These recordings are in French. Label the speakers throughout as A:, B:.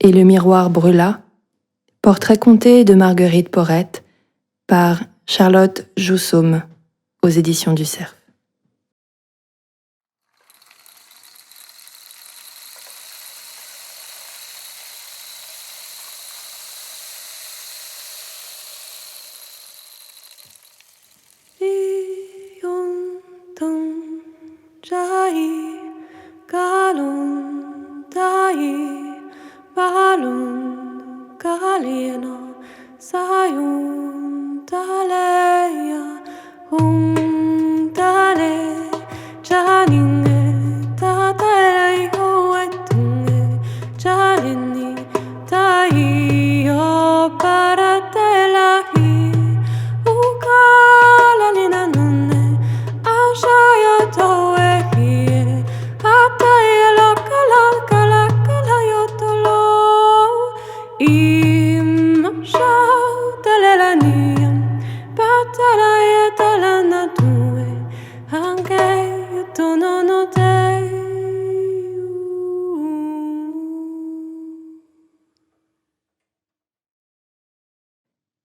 A: et le miroir brûla, portrait conté de Marguerite Porrette par Charlotte Joussaume aux éditions du Cerf.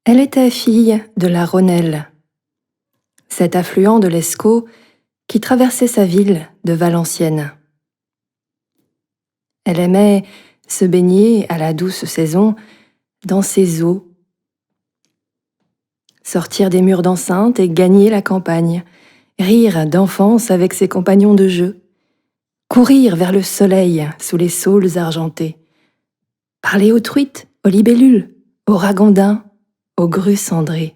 A: Elle était fille de la Rhônelle, cet affluent de l'Escaut qui traversait sa ville de Valenciennes. Elle aimait se baigner à la douce saison dans ses eaux, sortir des murs d'enceinte et gagner la campagne, rire d'enfance avec ses compagnons de jeu, courir vers le soleil sous les saules argentés, parler aux truites, aux libellules, aux ragondins, aux grues cendrées.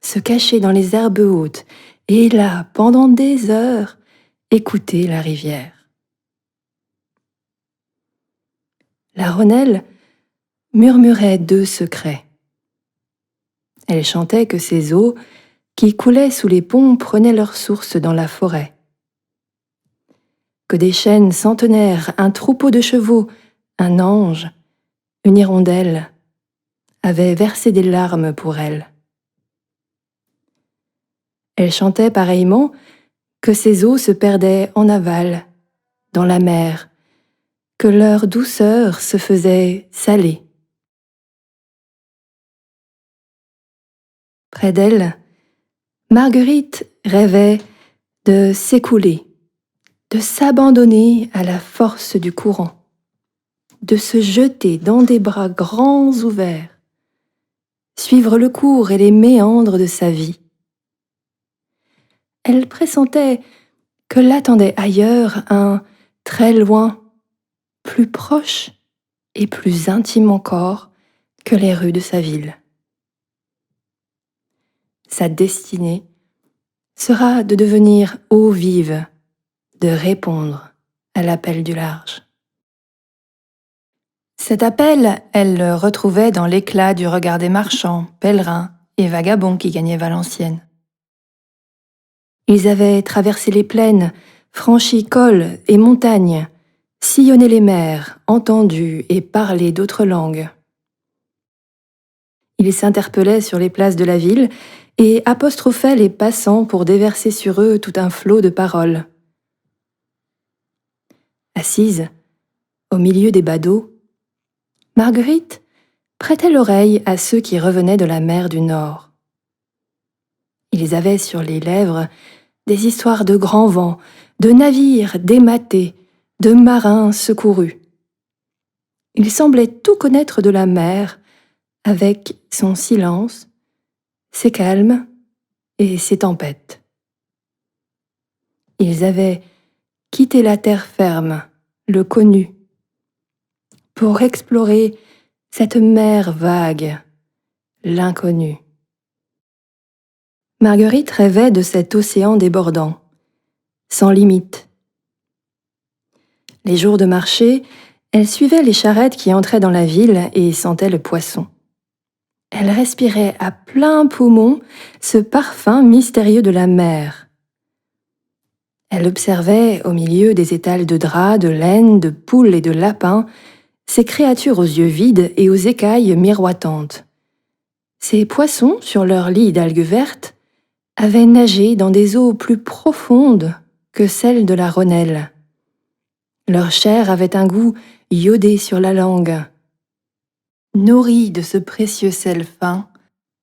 A: Se cacher dans les herbes hautes et là, pendant des heures, écouter la rivière. La Rhônelle murmurait 2 secrets. Elle chantait que ces eaux qui coulaient sous les ponts prenaient leur source dans la forêt. Que des chênes centenaires, un troupeau de chevaux, un ange, une hirondelle, avaient versé des larmes pour elle. Elle chantait pareillement que ces eaux se perdaient en aval, dans la mer, que leur douceur se faisait salée. Près d'elle, Marguerite rêvait de s'écouler, de s'abandonner à la force du courant, de se jeter dans des bras grands ouverts, suivre le cours et les méandres de sa vie. Elle pressentait que l'attendait ailleurs un très loin, plus proche et plus intime encore que les rues de sa ville. Sa destinée sera de devenir eau vive, de répondre à l'appel du large. Cet appel, elle le retrouvait dans l'éclat du regard des marchands, pèlerins et vagabonds qui gagnaient Valenciennes. Ils avaient traversé les plaines, franchi cols et montagnes, sillonné les mers, entendu et parlé d'autres langues. Ils s'interpellaient sur les places de la ville et apostrophaient les passants pour déverser sur eux tout un flot de paroles. Assise, au milieu des badauds, Marguerite prêtait l'oreille à ceux qui revenaient de la mer du Nord. Ils avaient sur les lèvres des histoires de grands vents, de navires dématés, de marins secourus. Ils semblaient tout connaître de la mer, avec son silence, ses calmes et ses tempêtes. Ils avaient quitté la terre ferme, le connu, pour explorer cette mer vague, l'inconnu. Marguerite rêvait de cet océan débordant, sans limite. Les jours de marché, elle suivait les charrettes qui entraient dans la ville et sentait le poisson. Elle respirait à plein poumon ce parfum mystérieux de la mer. Elle observait, au milieu des étals de draps, de laine, de poules et de lapins, ces créatures aux yeux vides et aux écailles miroitantes. Ces poissons, sur leur lit d'algues vertes, avaient nagé dans des eaux plus profondes que celles de la Rhônelle. Leur chair avait un goût iodé sur la langue. Nourrie de ce précieux sel fin,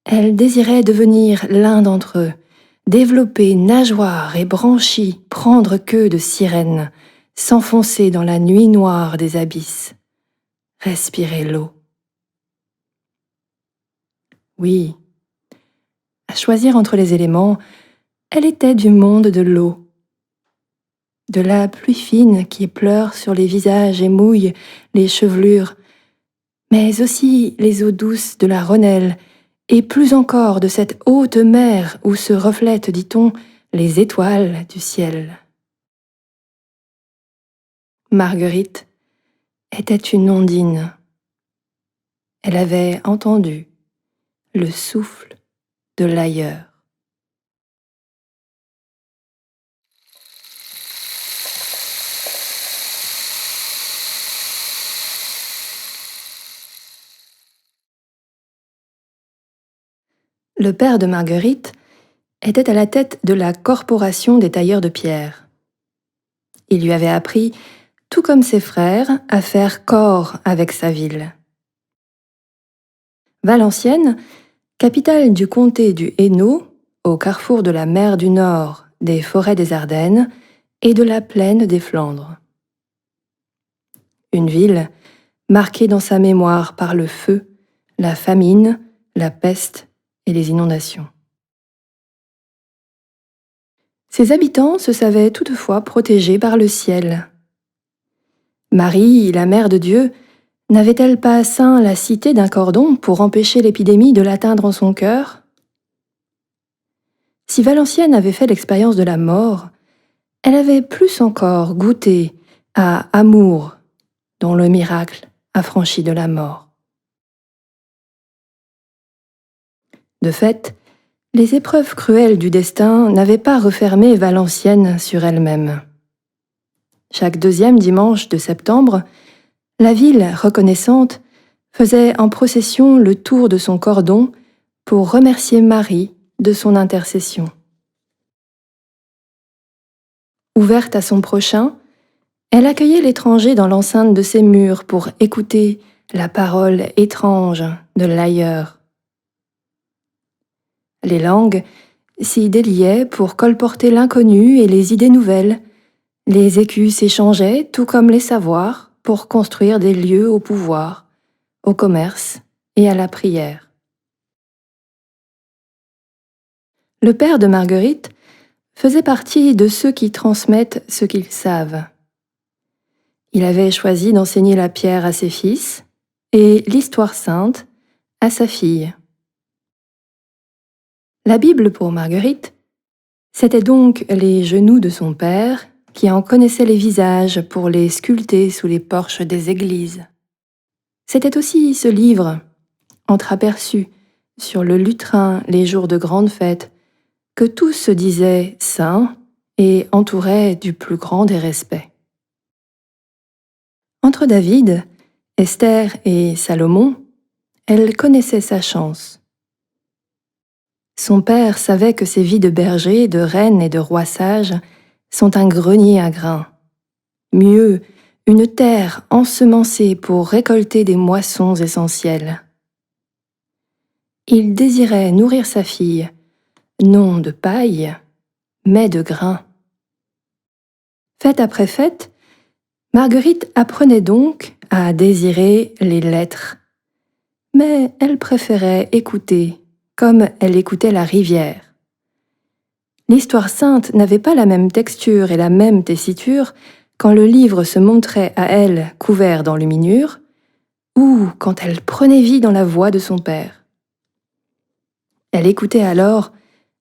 A: elle désirait devenir l'un d'entre eux, développer nageoires et branchies, prendre queue de sirène, s'enfoncer dans la nuit noire des abysses, respirer l'eau. Oui, à choisir entre les éléments, elle était du monde de l'eau, de la pluie fine qui pleure sur les visages et mouille les chevelures, mais aussi les eaux douces de la Rhônelle, et plus encore de cette haute mer où se reflètent, dit-on, les étoiles du ciel. Marguerite était une ondine. Elle avait entendu le souffle de l'ailleurs. Le père de Marguerite était à la tête de la corporation des tailleurs de pierre. Il lui avait appris, tout comme ses frères, à faire corps avec sa ville. Valenciennes, capitale du comté du Hainaut, au carrefour de la mer du Nord, des forêts des Ardennes et de la plaine des Flandres. Une ville marquée dans sa mémoire par le feu, la famine, la peste et les inondations. Ses habitants se savaient toutefois protégés par le ciel. Marie, la mère de Dieu, n'avait-elle pas ceint la cité d'un cordon pour empêcher l'épidémie de l'atteindre en son cœur? Si Valenciennes avait fait l'expérience de la mort, elle avait plus encore goûté à Amour, dont le miracle affranchit de la mort. De fait, les épreuves cruelles du destin n'avaient pas refermé Valenciennes sur elle-même. Chaque deuxième dimanche de septembre, la ville reconnaissante faisait en procession le tour de son cordon pour remercier Marie de son intercession. Ouverte à son prochain, elle accueillait l'étranger dans l'enceinte de ses murs pour écouter la parole étrange de l'ailleurs. Les langues s'y déliaient pour colporter l'inconnu et les idées nouvelles. Les écus s'échangeaient, tout comme les savoirs, pour construire des lieux au pouvoir, au commerce et à la prière. Le père de Marguerite faisait partie de ceux qui transmettent ce qu'ils savent. Il avait choisi d'enseigner la pierre à ses fils et l'histoire sainte à sa fille. La Bible pour Marguerite, c'était donc les genoux de son père qui en connaissait les visages pour les sculpter sous les porches des églises. C'était aussi ce livre, entreaperçu sur le lutrin les jours de grandes fêtes, que tous se disaient saints et entouraient du plus grand des respects. Entre David, Esther et Salomon, elle connaissait sa chance. Son père savait que ces vies de berger, de reine et de roi sage sont un grenier à grains. Mieux, une terre ensemencée pour récolter des moissons essentielles. Il désirait nourrir sa fille, non de paille, mais de grains. Fête après fête, Marguerite apprenait donc à désirer les lettres, mais elle préférait écouter, comme elle écoutait la rivière. L'histoire sainte n'avait pas la même texture et la même tessiture quand le livre se montrait à elle couvert d'enluminure, ou quand elle prenait vie dans la voix de son père. Elle écoutait alors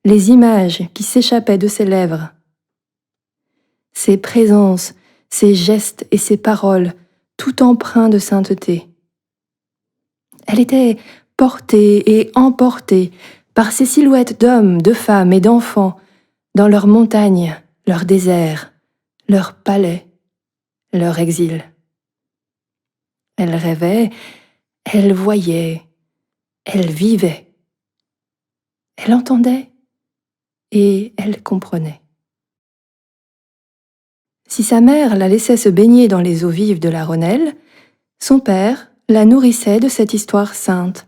A: les images qui s'échappaient de ses lèvres. Ses présences, ses gestes et ses paroles, tout empreints de sainteté. Elle était portée et emportée par ces silhouettes d'hommes, de femmes et d'enfants dans leurs montagnes, leurs déserts, leurs palais, leur exil. Elle rêvait, elle voyait, elle vivait. Elle entendait et elle comprenait. Si sa mère la laissait se baigner dans les eaux vives de la Rhônelle, Son père la nourrissait de cette histoire sainte.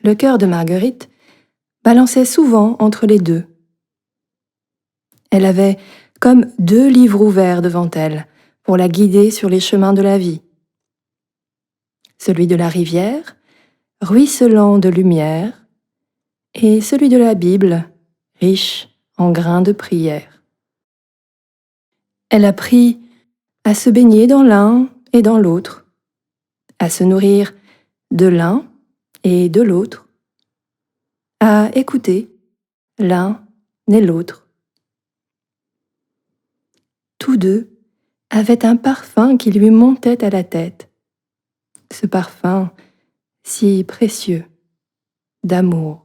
A: Le cœur de Marguerite balançait souvent entre les deux. Elle avait comme deux livres ouverts devant elle pour la guider sur les chemins de la vie. Celui de la rivière, ruisselant de lumière, et celui de la Bible, riche en grains de prière. Elle apprit à se baigner dans l'un et dans l'autre, à se nourrir de l'un et de l'autre, à écouter l'un et l'autre. Tous deux avaient un parfum qui lui montait à la tête, ce parfum si précieux d'amour.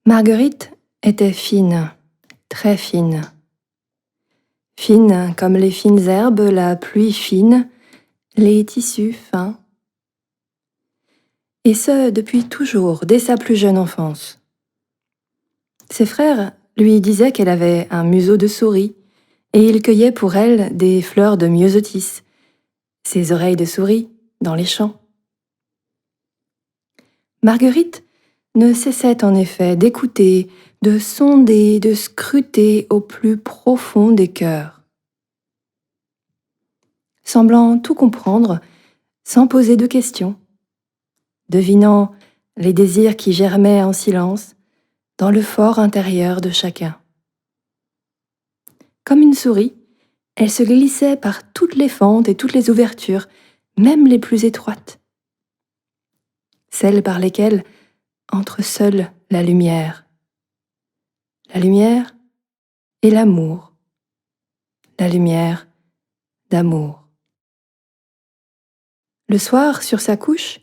A: Marguerite était fine, très fine. Fine comme les fines herbes, la pluie fine, les tissus fins. Et ce, depuis toujours, dès sa plus jeune enfance. Ses frères lui disaient qu'elle avait un museau de souris, et il cueillait pour elle des fleurs de myosotis, ses oreilles de souris, dans les champs. Marguerite ne cessait en effet d'écouter, de sonder, de scruter au plus profond des cœurs. Semblant tout comprendre, sans poser de questions, devinant les désirs qui germaient en silence dans le fort intérieur de chacun. Comme une souris, elle se glissait par toutes les fentes et toutes les ouvertures, même les plus étroites, celles par lesquelles entre seule la lumière et l'amour, la lumière d'amour. Le soir, sur sa couche,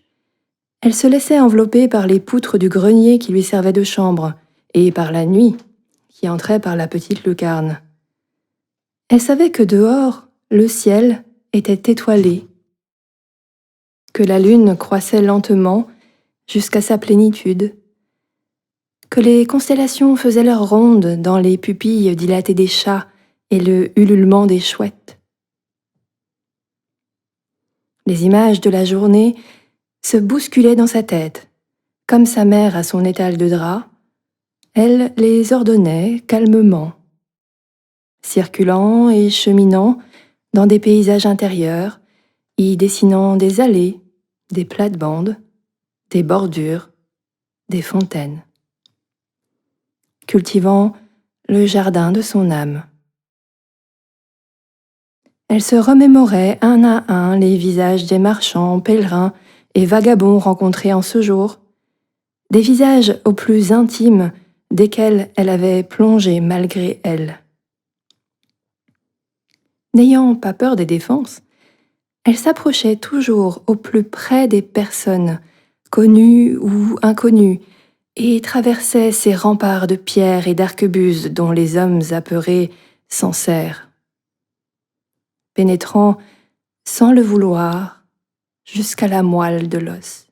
A: elle se laissait envelopper par les poutres du grenier qui lui servait de chambre et par la nuit qui entrait par la petite lucarne. Elle savait que dehors, le ciel était étoilé, que la lune croissait lentement jusqu'à sa plénitude, que les constellations faisaient leur ronde dans les pupilles dilatées des chats et le ululement des chouettes. Les images de la journée se bousculaient dans sa tête, comme sa mère à son étal de drap. Elle les ordonnait calmement, circulant et cheminant dans des paysages intérieurs, y dessinant des allées, des plates-bandes, des bordures, des fontaines, cultivant le jardin de son âme. Elle se remémorait un à un les visages des marchands, pèlerins et vagabonds rencontrés en ce jour, des visages aux plus intimes desquels elle avait plongé malgré elle. N'ayant pas peur des défenses, elle s'approchait toujours au plus près des personnes, connues ou inconnues, et traversait ces remparts de pierre et d'arquebuses dont les hommes apeurés s'enserrent, pénétrant sans le vouloir jusqu'à la moelle de l'os.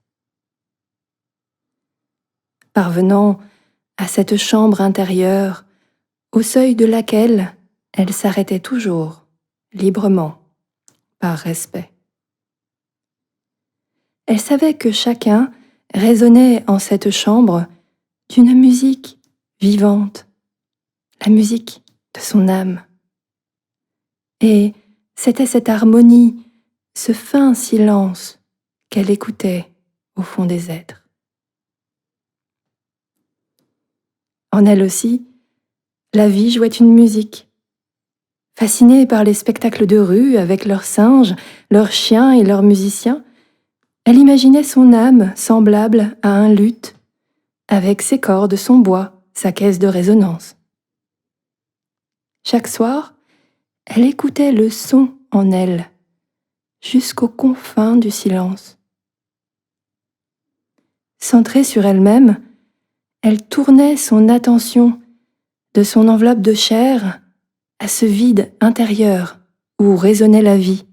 A: Parvenant à cette chambre intérieure, au seuil de laquelle elle s'arrêtait toujours, librement, par respect. Elle savait que chacun résonnait en cette chambre d'une musique vivante, la musique de son âme. Et c'était cette harmonie, ce fin silence qu'elle écoutait au fond des êtres. En elle aussi, la vie jouait une musique. Fascinée par les spectacles de rue avec leurs singes, leurs chiens et leurs musiciens, elle imaginait son âme semblable à un luth, avec ses cordes, son bois, sa caisse de résonance. Chaque soir, elle écoutait le son en elle, jusqu'aux confins du silence. Centrée sur elle-même, elle tournait son attention de son enveloppe de chair à ce vide intérieur où résonnait la vie.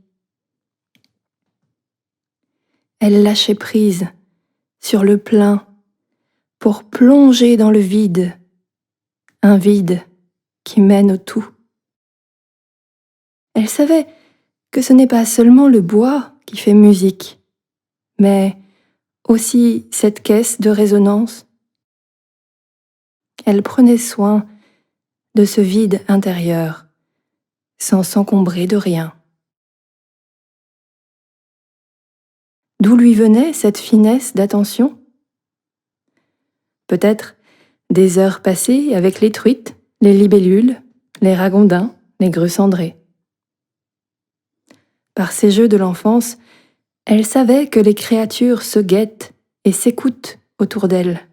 A: elle lâchait prise sur le plein pour plonger dans le vide, un vide qui mène au tout. Elle savait que ce n'est pas seulement le bois qui fait musique, mais aussi cette caisse de résonance. Elle prenait soin de ce vide intérieur, sans s'encombrer de rien. D'où lui venait cette finesse d'attention? Peut-être des heures passées avec les truites, les libellules, les ragondins, les greux cendrés. Par ces jeux de l'enfance, elle savait que les créatures se guettent et s'écoutent autour d'elle,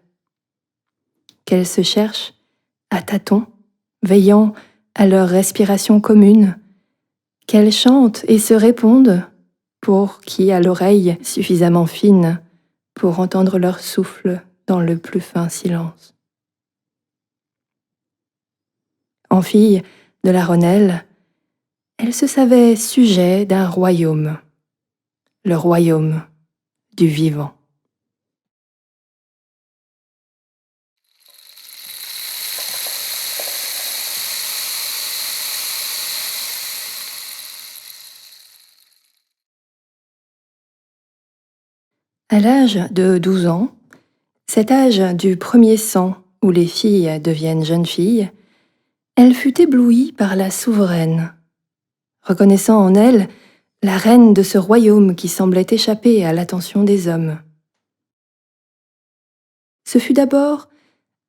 A: qu'elles se cherchent à tâtons, veillant à leur respiration commune, qu'elles chantent et se répondent pour qui a l'oreille suffisamment fine pour entendre leur souffle dans le plus fin silence. En fille de la Rhônelle, elle se savait sujet d'un royaume, le royaume du vivant. À l'âge de 12 ans, cet âge du premier sang où les filles deviennent jeunes filles, elle fut éblouie par la souveraine, reconnaissant en elle la reine de ce royaume qui semblait échapper à l'attention des hommes. Ce fut d'abord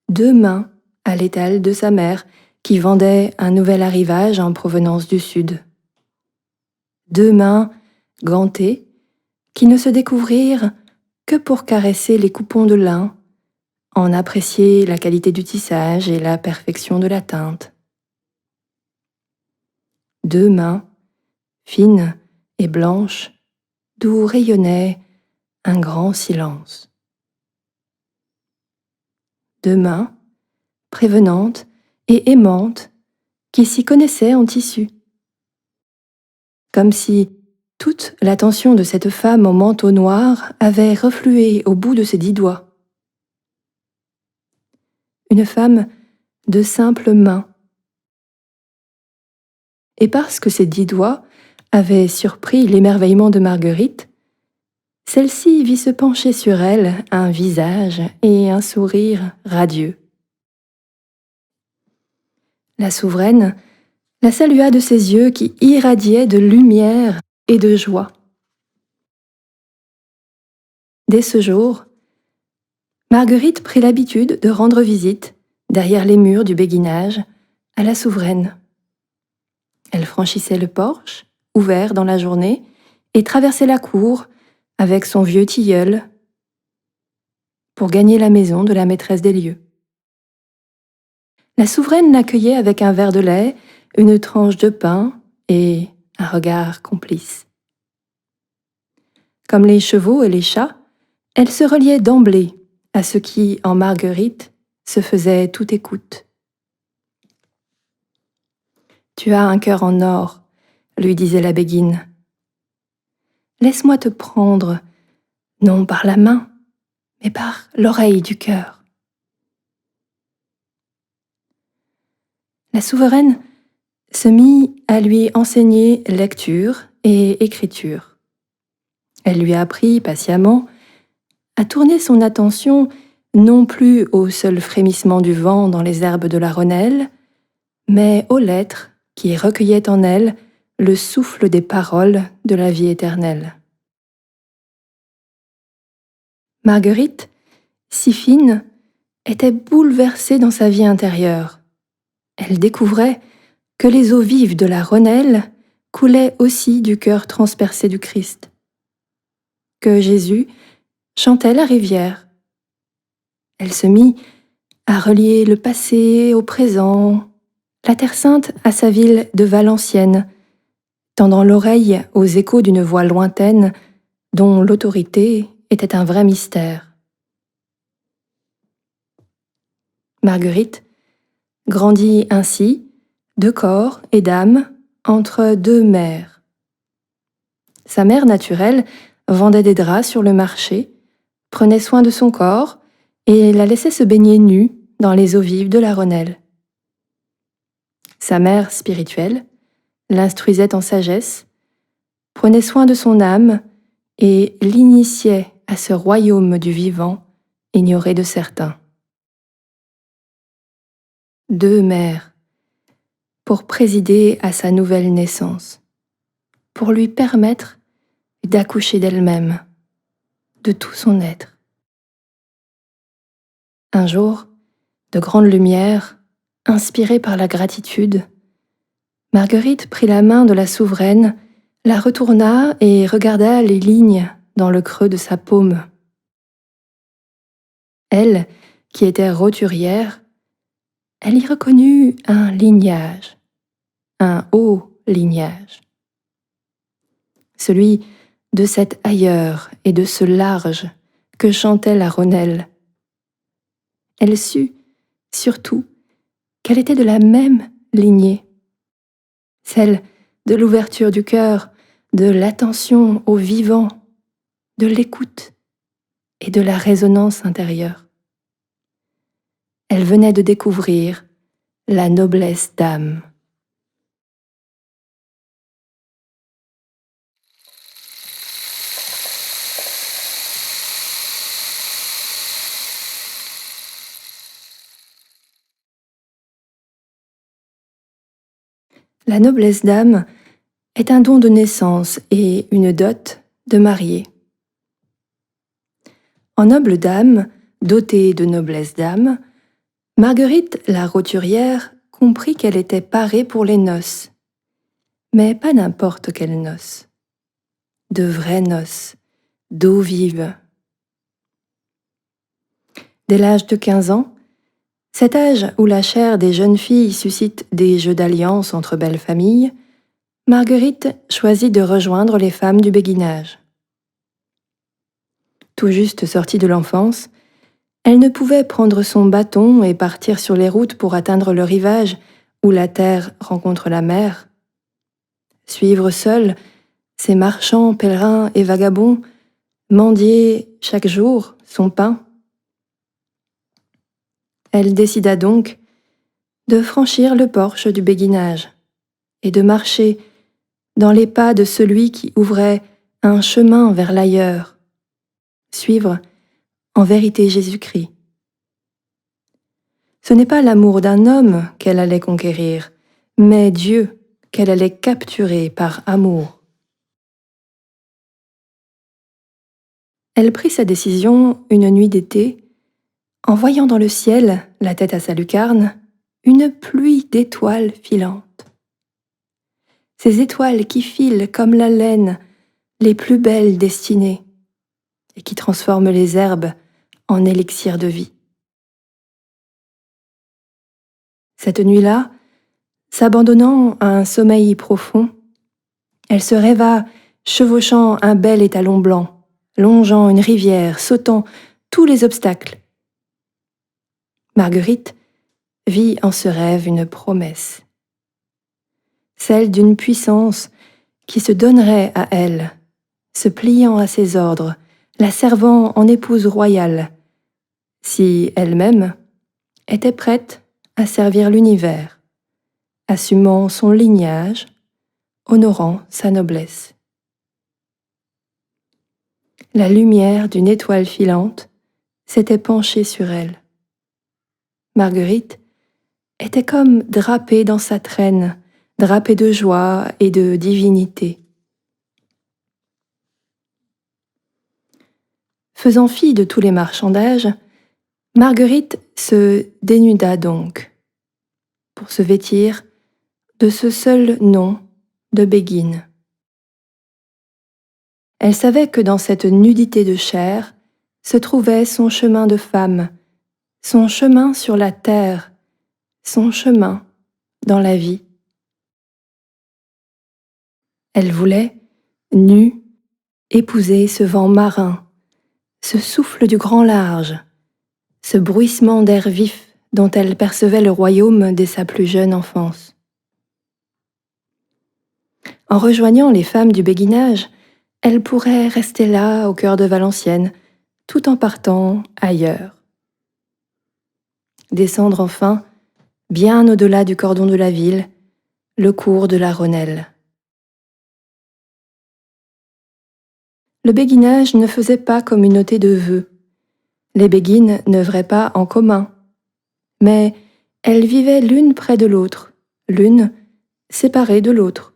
A: 2 mains à l'étal de sa mère qui vendaient un nouvel arrivage en provenance du sud. 2 mains gantées qui ne se découvrirent que pour caresser les coupons de lin, en apprécier la qualité du tissage et la perfection de la teinte. 2 mains, fines et blanches, d'où rayonnait un grand silence. 2 mains, prévenantes et aimantes, qui s'y connaissaient en tissu. Comme si toute l'attention de cette femme au manteau noir avait reflué au bout de ses 10 doigts. Une femme de simples mains. Et parce que ses 10 doigts avaient surpris l'émerveillement de Marguerite, celle-ci vit se pencher sur elle un visage et un sourire radieux. La souveraine la salua de ses yeux qui irradiaient de lumière et de joie. Dès ce jour, Marguerite prit l'habitude de rendre visite, derrière les murs du béguinage, à la souveraine. Elle franchissait le porche, ouvert dans la journée, et traversait la cour avec son vieux tilleul pour gagner la maison de la maîtresse des lieux. La souveraine l'accueillait avec un verre de lait, une tranche de pain et un regard complice. Comme les chevaux et les chats, elle se reliait d'emblée à ce qui, en Marguerite, se faisait toute écoute. « Tu as un cœur en or », lui disait la béguine. « Laisse-moi te prendre, non par la main, mais par l'oreille du cœur. » La souveraine se mit à lui enseigner lecture et écriture. Elle lui apprit patiemment à tourner son attention non plus au seul frémissement du vent dans les herbes de la Rhônelle, mais aux lettres qui recueillaient en elle le souffle des paroles de la vie éternelle. Marguerite, si fine, était bouleversée dans sa vie intérieure. Elle découvrait que les eaux vives de la Rhônelle coulaient aussi du cœur transpercé du Christ, que Jésus chantait la rivière. Elle se mit à relier le passé au présent, la Terre Sainte à sa ville de Valenciennes, tendant l'oreille aux échos d'une voix lointaine dont l'autorité était un vrai mystère. Marguerite grandit ainsi, de corps et d'âme, entre 2 mères. Sa mère naturelle vendait des draps sur le marché, prenait soin de son corps et la laissait se baigner nue dans les eaux vives de la Rhônelle. Sa mère spirituelle l'instruisait en sagesse, prenait soin de son âme et l'initiait à ce royaume du vivant ignoré de certains. 2 mères pour présider à sa nouvelle naissance, pour lui permettre d'accoucher d'elle-même, de tout son être. Un jour, de grande lumière, inspirée par la gratitude, Marguerite prit la main de la souveraine, la retourna et regarda les lignes dans le creux de sa paume. Elle, qui était roturière, elle y reconnut un lignage, un haut lignage. Celui de cet ailleurs et de ce large que chantait la Rhônelle. Elle sut, surtout, qu'elle était de la même lignée, celle de l'ouverture du cœur, de l'attention au vivant, de l'écoute et de la résonance intérieure. Elle venait de découvrir la noblesse d'âme. La noblesse d'âme est un don de naissance et une dot de mariée. En noble dame, dotée de noblesse d'âme, Marguerite la roturière comprit qu'elle était parée pour les noces, mais pas n'importe quelles noces, de vraies noces, d'eau vive. Dès l'âge de 15 ans, cet âge où la chair des jeunes filles suscite des jeux d'alliance entre belles familles, Marguerite choisit de rejoindre les femmes du béguinage. Tout juste sortie de l'enfance, elle ne pouvait prendre son bâton et partir sur les routes pour atteindre le rivage où la terre rencontre la mer. Suivre seule ces marchands, pèlerins et vagabonds, mendier chaque jour son pain. Elle décida donc de franchir le porche du béguinage et de marcher dans les pas de celui qui ouvrait un chemin vers l'ailleurs, suivre en vérité Jésus-Christ. Ce n'est pas l'amour d'un homme qu'elle allait conquérir, mais Dieu qu'elle allait capturer par amour. Elle prit sa décision une nuit d'été, en voyant dans le ciel, la tête à sa lucarne, une pluie d'étoiles filantes. Ces étoiles qui filent comme la laine les plus belles destinées et qui transforment les herbes en élixir de vie. Cette nuit-là, s'abandonnant à un sommeil profond, elle se rêva chevauchant un bel étalon blanc, longeant une rivière, sautant tous les obstacles. Marguerite vit en ce rêve une promesse, celle d'une puissance qui se donnerait à elle, se pliant à ses ordres, la servant en épouse royale, si elle-même était prête à servir l'univers, assumant son lignage, honorant sa noblesse. La lumière d'une étoile filante s'était penchée sur elle. Marguerite était comme drapée dans sa traîne, drapée de joie et de divinité. Faisant fi de tous les marchandages, Marguerite se dénuda donc, pour se vêtir de ce seul nom de béguine. Elle savait que dans cette nudité de chair se trouvait son chemin de femme, son chemin sur la terre, son chemin dans la vie. Elle voulait, nue, épouser ce vent marin, ce souffle du grand large, ce bruissement d'air vif dont elle percevait le royaume dès sa plus jeune enfance. En rejoignant les femmes du béguinage, elle pourrait rester là, au cœur de Valenciennes, tout en partant ailleurs. Descendre enfin, bien au-delà du cordon de la ville, le cours de la Rhônelle. Le béguinage ne faisait pas communauté de vœux. Les béguines n'œuvraient pas en commun, mais elles vivaient l'une près de l'autre, l'une séparée de l'autre.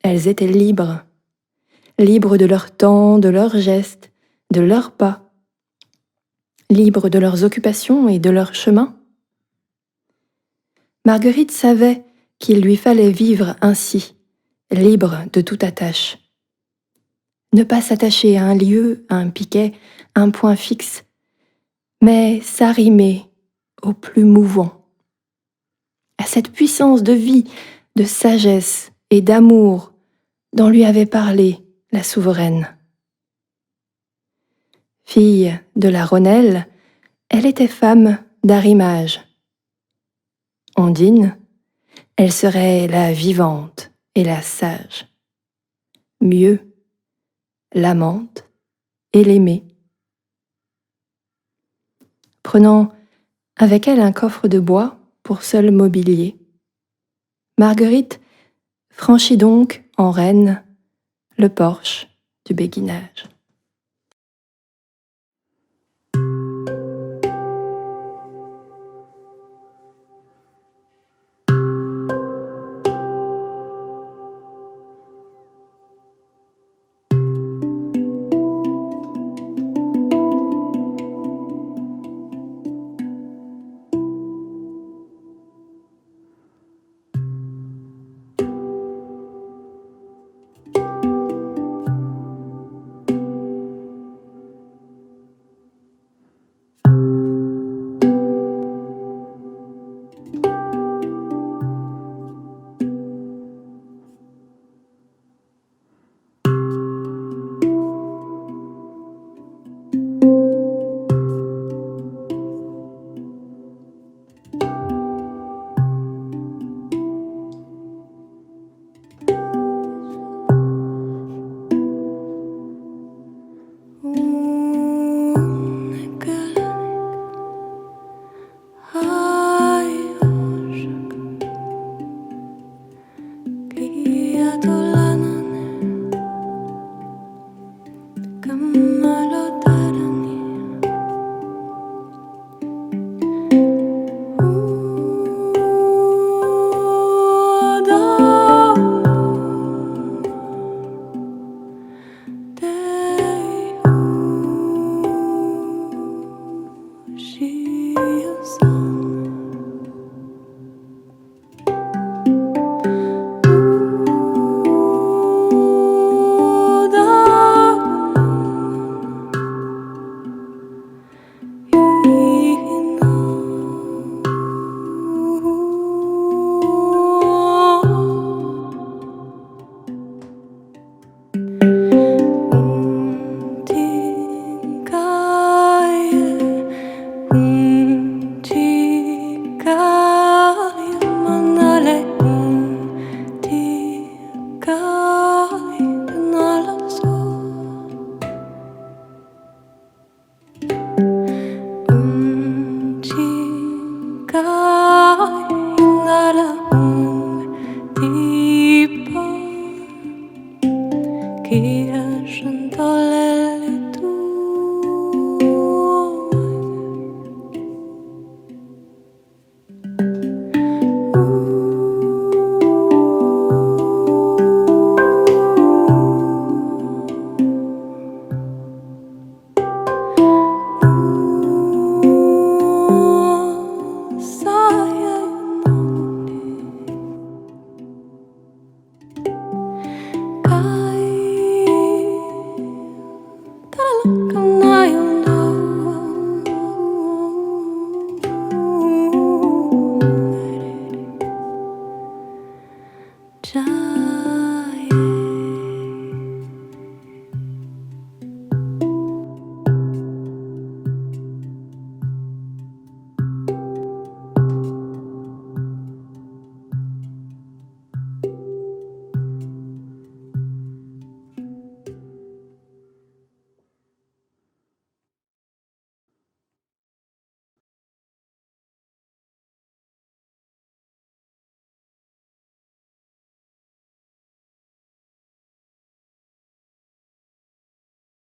A: Elles étaient libres, libres de leur temps, de leurs gestes, de leurs pas, libres de leurs occupations et de leurs chemins. Marguerite savait qu'il lui fallait vivre ainsi, libre de toute attache. Ne pas s'attacher à un lieu, à un piquet, à un point fixe, mais s'arrimer au plus mouvant, à cette puissance de vie, de sagesse et d'amour dont lui avait parlé la souveraine. Fille de la Rhônelle, elle était femme d'arrimage. Ondine, elle serait la vivante et la sage. Mieux, l'amante et l'aimée. Prenant avec elle un coffre de bois pour seul mobilier, Marguerite franchit donc en reine le porche du béguinage.